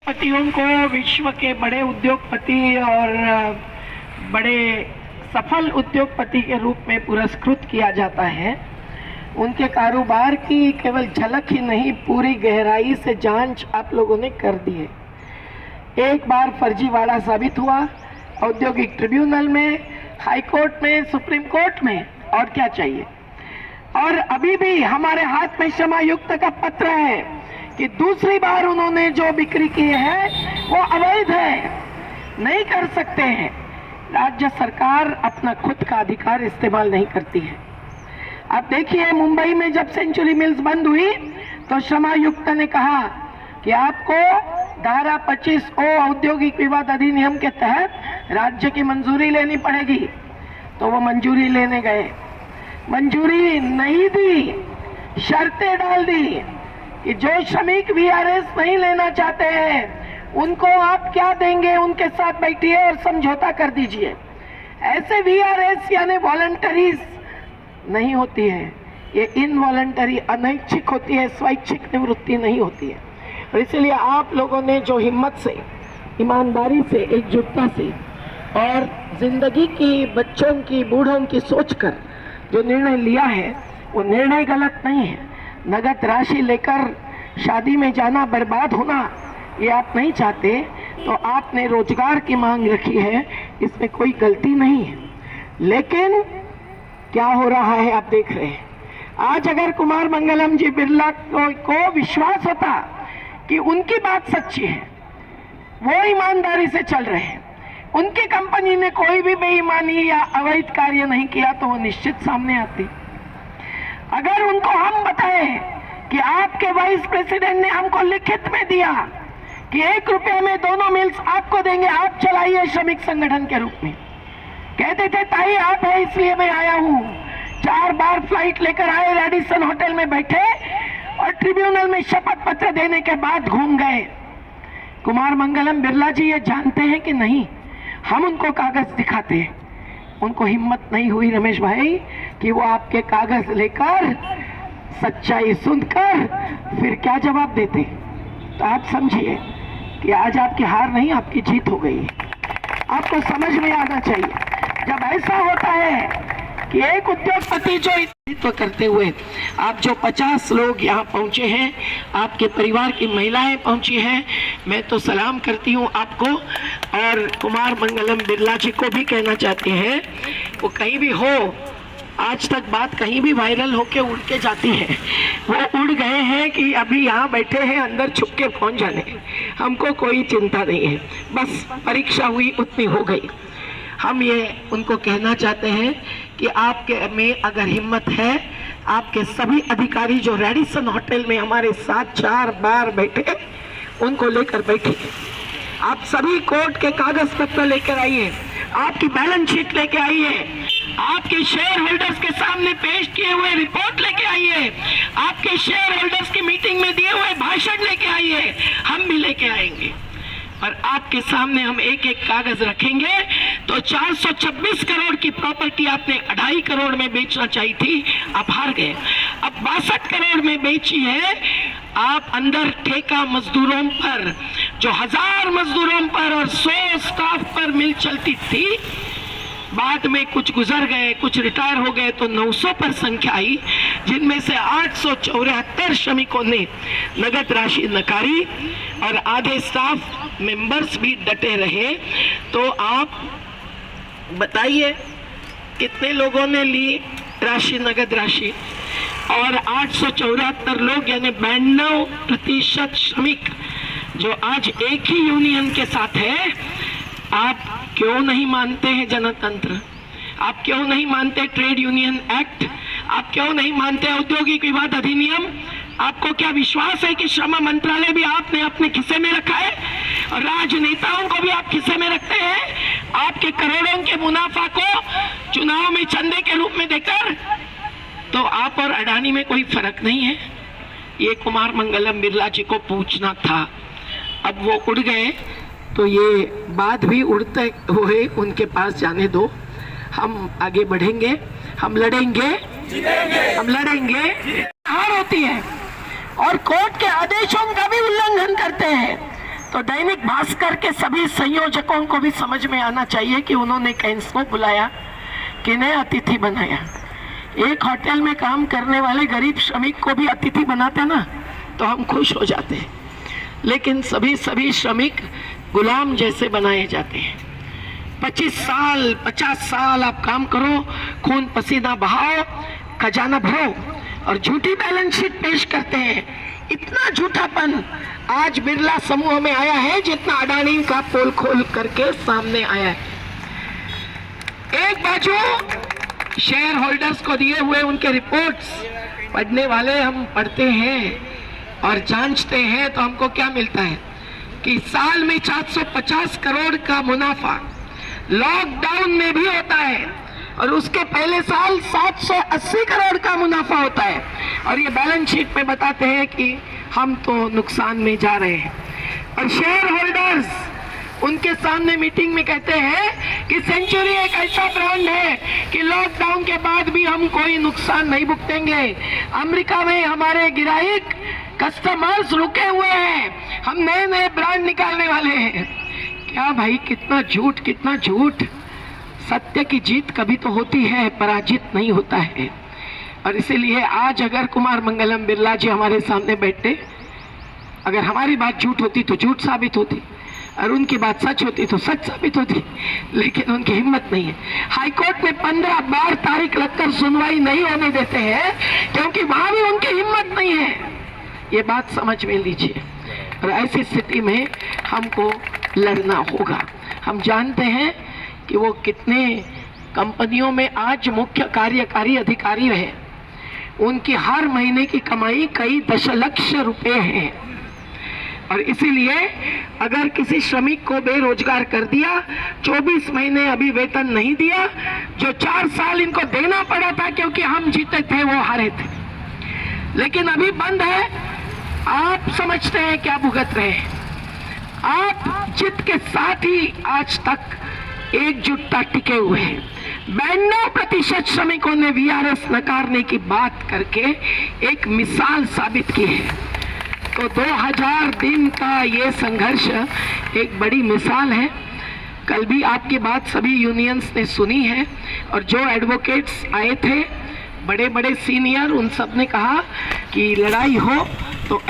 उद्योगपतियों को विश्व के बड़े उद्योगपति और बड़े सफल उद्योगपति के रूप में पुरस्कृत किया जाता है। उनके कारोबार की केवल झलक ही नहीं, पूरी गहराई से जांच आप लोगों ने कर दी है। एक बार फर्जीवाड़ा साबित हुआ औद्योगिक ट्रिब्यूनल में, हाई कोर्ट में, सुप्रीम कोर्ट में, और क्या चाहिए। और अभी भी हमारे हाथ में क्षमायुक्त का पत्र है कि दूसरी बार उन्होंने जो बिक्री की है वो अवैध है, नहीं कर सकते हैं। राज्य सरकार अपना खुद का अधिकार इस्तेमाल नहीं करती है। आप देखिए, मुंबई में जब सेंचुरी मिल्स बंद हुई तो क्षमायुक्त ने कहा कि आपको धारा 25O औद्योगिक विवाद अधिनियम के तहत राज्य की मंजूरी लेनी पड़ेगी। तो वो मंजूरी लेने गए, मंजूरी नहीं दी, शर्तें डाल दी कि जो श्रमिक VRS नहीं लेना चाहते हैं उनको आप क्या देंगे, उनके साथ बैठिए और समझौता कर दीजिए। ऐसे VRS यानी वॉलंटरीज नहीं होती है, ये इनवॉलंटरी अनैच्छिक होती है, स्वैच्छिक निवृत्ति नहीं होती है। और इसलिए आप लोगों ने जो हिम्मत से, ईमानदारी से, एकजुटता से और जिंदगी की, बच्चों की, बूढ़ों की सोचकर जो निर्णय लिया है वो निर्णय गलत नहीं है। नगद राशि लेकर शादी में जाना, बर्बाद होना, ये आप नहीं चाहते, तो आपने रोजगार की मांग रखी है, इसमें कोई गलती नहीं है। लेकिन क्या हो रहा है आप देख रहे हैं। आज अगर कुमार मंगलम जी बिरला को विश्वास होता कि उनकी बात सच्ची है, वो ईमानदारी से चल रहे हैं, उनकी कंपनी ने कोई भी बेईमानी या अवैध कार्य नहीं किया, तो वो निश्चित सामने आती। अगर उनको हम बताएं कि आपके वाइस प्रेसिडेंट ने हमको लिखित में दिया कि 1 रुपये में दोनों मिल्स आपको देंगे, आप चलाइए श्रमिक संगठन के रूप में। कहते थे ताई आप है इसलिए मैं आया हूं। 4 बार फ्लाइट लेकर आए, रेडिसन होटल में बैठे और ट्रिब्यूनल में शपथ पत्र देने के बाद घूम गए। कुमार मंगलम बिरला जी ये जानते हैं कि नहीं, हम उनको कागज दिखाते हैं, उनको हिम्मत नहीं हुई रमेश भाई कि वो आपके कागज लेकर सच्चाई सुनकर फिर क्या जवाब देते। तो आप समझिए कि आज आपकी हार नहीं, आपकी जीत हो गई है। आपको समझ में आना चाहिए, जब ऐसा होता है कि एक उद्योगपति जो नेतृत्व करते हुए आप जो 50 लोग यहाँ पहुंचे हैं, आपके परिवार की महिलाएं पहुंची हैं, मैं तो सलाम करती हूँ आपको। और कुमार मंगलम बिरला जी को भी कहना चाहते हैं, वो कहीं भी हो, आज तक बात कहीं भी वायरल होके उड़ के जाती है, वो उड़ गए हैं कि अभी यहाँ बैठे हैं, अंदर छुप के पहुंच जाने, हमको कोई चिंता नहीं है, बस परीक्षा हुई उतनी हो गई। हम ये उनको कहना चाहते हैं कि आपके में अगर हिम्मत है, आपके सभी अधिकारी जो रेडिसन होटल में हमारे साथ 4 बार बैठे, उनको लेकर बैठिए। आप सभी कोर्ट के कागज पत्र लेकर आइए, आपकी बैलेंस शीट लेके आइए, आपके शेयर होल्डर्स के सामने पेश किए हुए रिपोर्ट लेके आइए, आपके शेयर होल्डर्स की मीटिंग में दिए हुए भाषण लेके आइए, हम भी लेके आएंगे। और आपके सामने हम एक एक कागज रखेंगे। तो 426 करोड़ की प्रॉपर्टी आपने 2.5 करोड़ में बेचना चाहिए थी, आप हार गए। अब 62 करोड़ में बेची है आप। अंदर ठेका मजदूरों पर, जो 1000 मजदूरों पर और 100 स्टाफ पर मिल चलती थी, बाद में कुछ गुजर गए, कुछ रिटायर हो गए, तो 900 पर संख्या आई, जिनमें से 874 श्रमिकों ने नगद राशि नकारी और आधे स्टाफ मेंबर्स भी डटे रहे। तो आप बताइए कितने लोगों ने ली राशि, नगद राशि। और 874 लोग यानी 92% श्रमिक जो आज एक ही यूनियन के साथ है। आप क्यों नहीं मानते हैं जनतंत्र? आप क्यों नहीं मानते ट्रेड यूनियन एक्ट? आप क्यों नहीं मानते औद्योगिक विवाद अधिनियम? आपको क्या विश्वास है कि श्रम मंत्रालय भी आपने अपने खिस्से में रखा है और राजनेताओं को भी आप खिस्से में रखते हैं, आपके करोड़ों के मुनाफा को चुनाव में चंदे के रूप में देकर? तो आप और अडानी में कोई फर्क नहीं है। ये कुमार मंगलम बिरला जी को पूछना था। अब वो उड़ गए तो ये बात भी उड़ते हुए उनके पास जाने दो। हम आगे बढ़ेंगे, हम लड़ेंगे, हम लड़ेंगे। हार होती है और कोर्ट के आदेशों का भी उल्लंघन करते हैं तो दैनिक भास्कर के सभी संयोजकों को भी समझ में आना चाहिए कि उन्होंने किसको बुलाया, किन्हें अतिथि बनाया। एक होटल में काम करने वाले गरीब श्रमिक को भी अतिथि बनाते ना तो हम खुश हो जाते हैं, लेकिन सभी श्रमिक गुलाम जैसे बनाए जाते हैं। 25 साल 50 साल आप काम करो, खून पसीना बहाओ, खजाना भरो और झूठी बैलेंस शीट पेश करते हैं। इतना झूठापन आज बिरला समूह में आया है जितना अडानी का पोल खोल करके सामने आया है। एक बाजू शेयर होल्डर्स को दिए हुए उनके रिपोर्ट्स पढ़ने वाले हम पढ़ते हैं और जांचते हैं तो हमको क्या मिलता है कि साल में 450 करोड़ का मुनाफा लॉकडाउन में भी होता है और उसके पहले साल 780 करोड़ का मुनाफा होता है और ये बैलेंस शीट में बताते हैं कि हम तो नुकसान में जा रहे हैं। और शेयर होल्डर्स उनके सामने मीटिंग में कहते हैं कि सेंचुरी एक ऐसा ब्रांड है कि लॉकडाउन के बाद भी हम कोई नुकसान नहीं भुगतेंगे। अमेरिका में हमारे ग्राहक कस्टमर्स रुके हुए हैं, हम नए नए ब्रांड निकालने वाले हैं। क्या भाई, कितना झूठ, कितना झूठ। सत्य की जीत कभी तो होती है, पराजित नहीं होता है। और इसीलिए आज अगर कुमार मंगलम बिरला जी हमारे सामने बैठते, अगर हमारी बात झूठ होती तो झूठ साबित होती और उनकी बात सच होती तो सच साबित होती, लेकिन उनकी हिम्मत नहीं है। हाईकोर्ट में 15 बार तारीख लगकर सुनवाई नहीं होने देते हैं क्योंकि वहां भी उनकी हिम्मत नहीं है। ये बात समझ में लीजिए। और ऐसी स्थिति में हमको लड़ना होगा। हम जानते हैं कि वो कितने कंपनियों में आज मुख्य कार्यकारी अधिकारी रहे, उनकी हर महीने की कमाई कई दशलक्ष रुपए है। और इसीलिए अगर किसी श्रमिक को बेरोजगार कर दिया, 24 महीने अभी वेतन नहीं दिया, जो 4 साल इनको देना पड़ा था क्योंकि हम जीते थे वो हारे थे, लेकिन अभी बंद है। आप समझते हैं क्या भुगत रहे हैं? आप जित के साथ ही आज तक एकजुटता टिके हुए हैं। 92% श्रमिकों ने वीआरएस नकारने की बात करके एक मिसाल साबित की है। तो 2000 दिन का ये संघर्ष एक बड़ी मिसाल है। कल भी आपकी बात सभी यूनियंस ने सुनी है और जो एडवोकेट्स आए थे, बड़े बड़े सीनियर, उन सब ने कहा कि लड़ाई हो तो